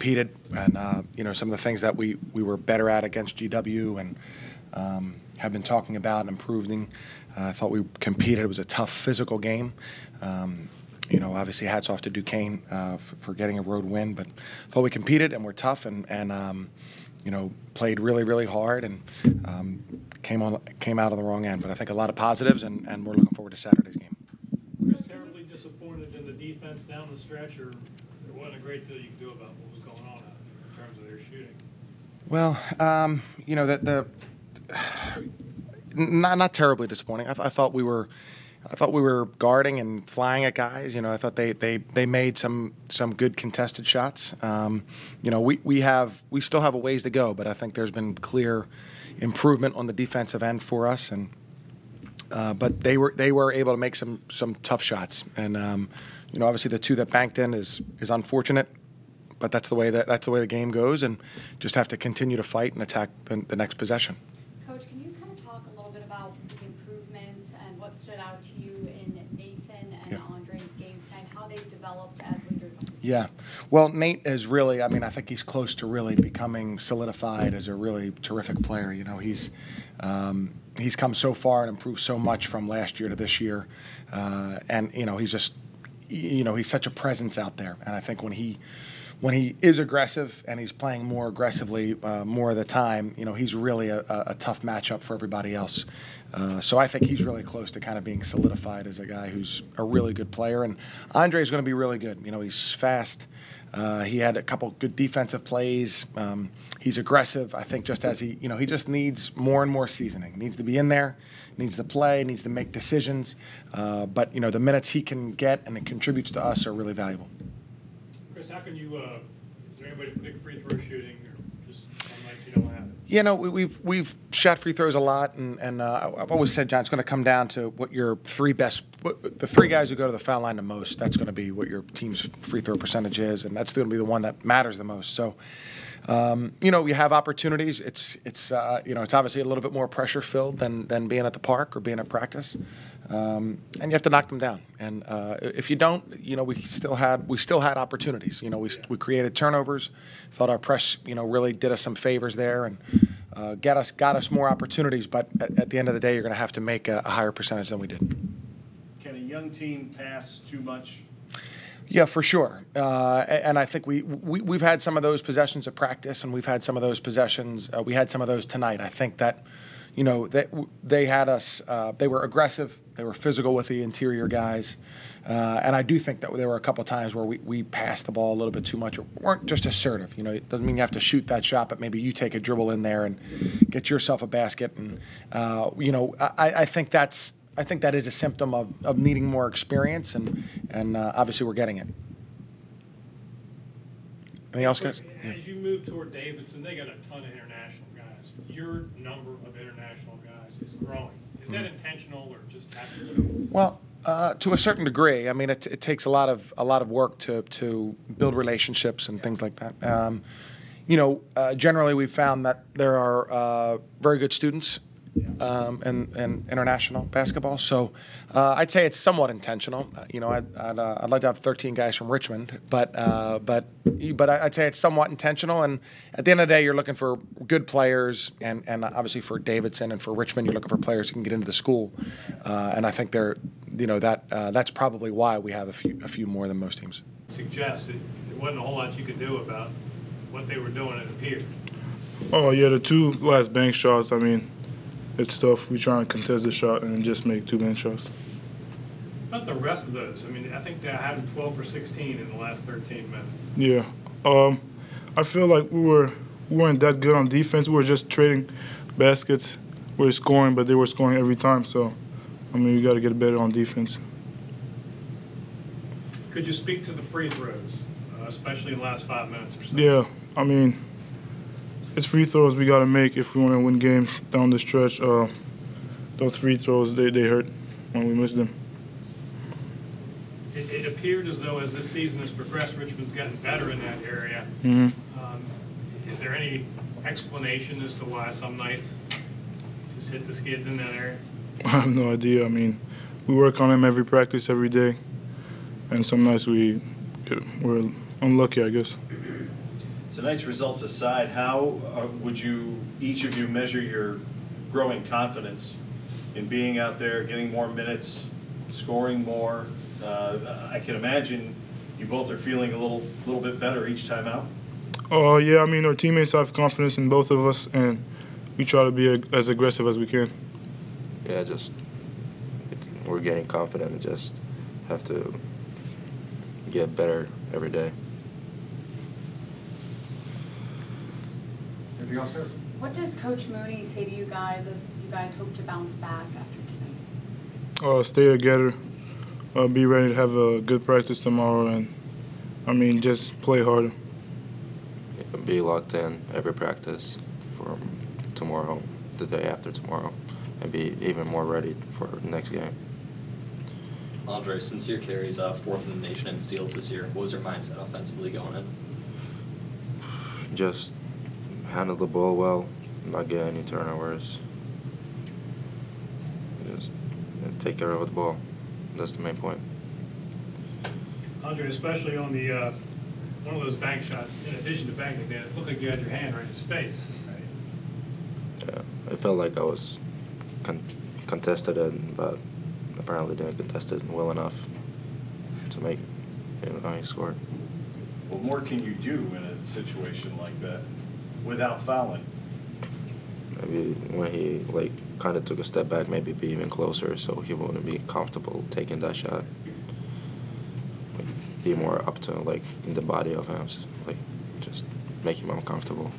competed, and some of the things that we were better at against GW and have been talking about and improving. I thought we competed. It was a tough physical game. Obviously hats off to Duquesne for getting a road win, but I thought we competed and were tough and played really, really hard and came out on the wrong end. But I think a lot of positives, and we're looking forward to Saturday's game. Chris, terribly disappointed in the defense down the stretch, or there wasn't a great deal you could do about what was going on in terms of their shooting? Well, not terribly disappointing. I thought we were guarding and flying at guys. I thought they made some good contested shots. We still have a ways to go, but I think there's been clear improvement on the defensive end for us, and but they were able to make some tough shots. And obviously the two that banked in is unfortunate, but that's the way the game goes, and just have to continue to fight and attack the next possession. Coach, can you kind of talk a little bit about the improvements and what stood out to you in Nathan and Andre's game tonight, how they've developed as leaders? Yeah. Well, Nate is really, I think he's close to really becoming solidified as a really terrific player. He's come so far and improved so much from last year to this year. And he's just, he's such a presence out there. And I think when he is aggressive and he's playing more aggressively more of the time, he's really a tough matchup for everybody else. So I think he's really close to kind of being solidified as a guy who's a really good player. And Andre is going to be really good. He's fast. He had a couple good defensive plays. He's aggressive. I think just as he just needs more and more seasoning. He needs to be in there, needs to play, needs to make decisions. But the minutes he can get and it contributes to us are really valuable. Chris, how can you? Is there anybody to predict free throw shooting, or just some nights you don't have it? We've shot free throws a lot, and I've always said, John, it's going to come down to what your the three guys who go to the foul line the most. That's going to be what your team's free throw percentage is, and that's going to be the one that matters the most. So, we have opportunities. It's obviously a little bit more pressure filled than being at the park or being at practice, and you have to knock them down. And if you don't, we still had opportunities. We created turnovers. Thought our press, really did us some favors there and got us more opportunities. But at the end of the day, you're going to have to make a higher percentage than we did. Can a young team pass too much? Yeah, for sure. And I think we've had some of those possessions at practice, and we've had some of those possessions. We had some of those tonight. I think that, they had us. They were aggressive. They were physical with the interior guys. And I do think that there were a couple of times where we passed the ball a little bit too much or weren't just assertive. It doesn't mean you have to shoot that shot, but maybe you take a dribble in there and get yourself a basket. And, I think that is a symptom of needing more experience, and obviously we're getting it. Anything else, guys? As you move toward Davidson, they got a ton of international guys. Your number of international guys is growing. Is that intentional or just happenstance? Well, to a certain degree. It takes a lot of work to build relationships and things like that. Generally we've found that there are very good students in international basketball. So I'd say it's somewhat intentional. I'd like to have 13 guys from Richmond, but I'd say it's somewhat intentional. And at the end of the day, you're looking for good players, and obviously for Davidson and for Richmond, you're looking for players who can get into the school. And I think that's probably why we have a few more than most teams. Suggested there wasn't a whole lot you could do about what they were doing, it appeared. Oh yeah, the two last bank shots. It's tough. We try and contest the shot and just make two bank shots. About the rest of those, I think they had 12 for 16 in the last 13 minutes. Yeah, I feel like we weren't that good on defense. We were just trading baskets. We were scoring, but they were scoring every time. So, we got to get better on defense. Could you speak to the free throws, especially in the last 5 minutes or so? Yeah, it's free throws we got to make if we want to win games down the stretch. Those free throws, they hurt when we miss them. It appeared as though as this season has progressed, Richmond's gotten better in that area. Mm-hmm. Is there any explanation as to why some nights just hit the skids in that area? I have no idea. We work on them every practice, every day. And some nights we're unlucky, I guess. Tonight's results aside, how would you, each of you, measure your growing confidence in being out there, getting more minutes, scoring more? I can imagine you both are feeling a little bit better each time out. Yeah, I mean, our teammates have confidence in both of us, and we try to be as aggressive as we can. Yeah, we're getting confident and just have to get better every day. Anything else, guys? What does Coach Mooney say to you guys as you guys hope to bounce back after tonight? Stay together, be ready to have a good practice tomorrow, and, I mean, just play harder. Yeah, be locked in every practice from tomorrow, the day after tomorrow, and be even more ready for the next game. Andre, sincere carries fourth in the nation in steals this year. What was your mindset offensively going in? Just handle the ball well, not get any turnovers. Just take care of the ball. That's the main point. Andre, especially on the one of those bank shots, in addition to banking, Dan, it looked like you had your hand right in his face, right? Yeah, it felt like I was contested it, but apparently didn't contest it well enough to make he scored. What more can you do in a situation like that without fouling? Maybe when he kind of took a step back, maybe be even closer so he wouldn't be comfortable taking that shot. Be more up to in the body of him, just make him uncomfortable.